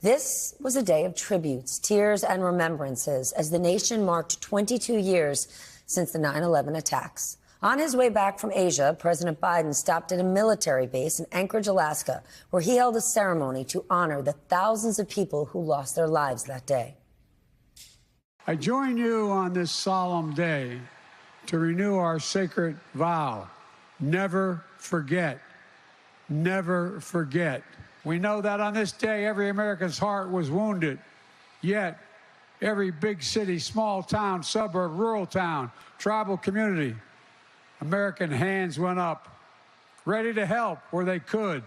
This was a day of tributes, tears, and remembrances as the nation marked 22 years since the 9/11 attacks. On his way back from Asia, President Biden stopped at a military base in Anchorage, Alaska, where he held a ceremony to honor the thousands of people who lost their lives that day. I join you on this solemn day to renew our sacred vow: never forget, never forget. We know that on this day, every American's heart was wounded, yet every big city, small town, suburb, rural town, tribal community, American hands went up, ready to help where they could,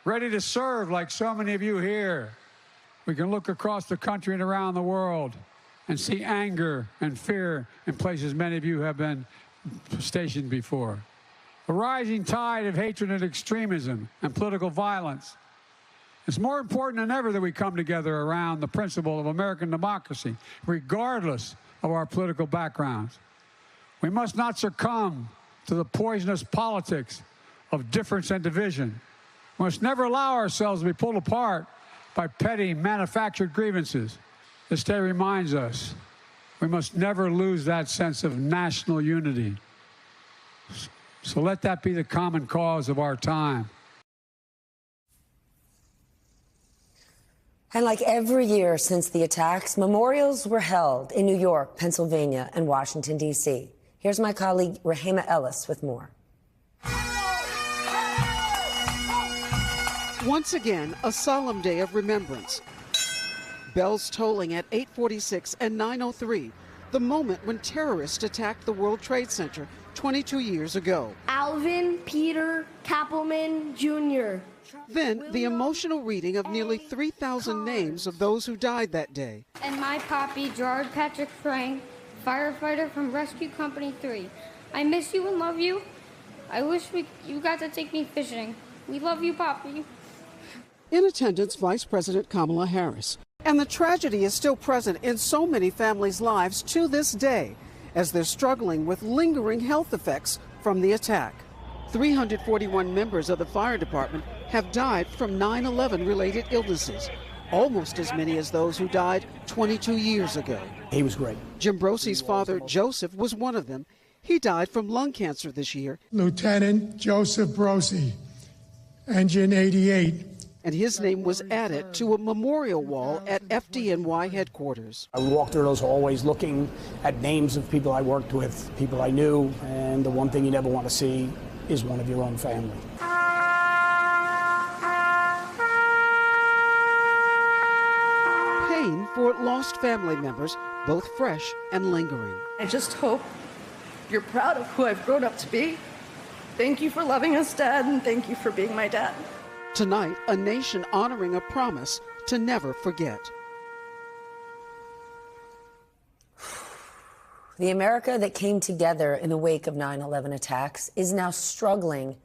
ready to serve like so many of you here. We can look across the country and around the world and see anger and fear in places many of you have been stationed before. A rising tide of hatred and extremism and political violence. It's more important than ever that we come together around the principle of American democracy, regardless of our political backgrounds. We must not succumb to the poisonous politics of difference and division. We must never allow ourselves to be pulled apart by petty manufactured grievances. This day reminds us we must never lose that sense of national unity. So let that be the common cause of our time. And like every year since the attacks, memorials were held in New York, Pennsylvania, and Washington, D.C. Here's my colleague, Rahema Ellis, with more. Once again, a solemn day of remembrance. Bells tolling at 8:46 and 9:03, the moment when terrorists attacked the World Trade Center 22 years ago. Alvin Peter Kappelman, Jr. Then the emotional reading of nearly 3,000 names of those who died that day. And my poppy, Gerard Patrick Frank, firefighter from Rescue Company 3. I miss you and love you. I wish you got to take me fishing. We love you, Poppy. In attendance, Vice President Kamala Harris. And the tragedy is still present in so many families' lives to this day, as they're struggling with lingering health effects from the attack. 341 members of the fire department have died from 9/11 related illnesses, almost as many as those who died 22 years ago. He was great. Jim Brosey's father, Joseph, was one of them. He died from lung cancer this year. Lieutenant Joseph Brosey, Engine 88. And his name was added to a memorial wall at FDNY headquarters. I would walk through those hallways looking at names of people I worked with, people I knew, and the one thing you never want to see is one of your own family. Pain for lost family members, both fresh and lingering. I just hope you're proud of who I've grown up to be. Thank you for loving us, Dad, and thank you for being my dad. Tonight, a nation honoring a promise to never forget. The America that came together in the wake of 9/11 attacks is now struggling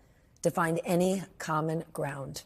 to find any common ground.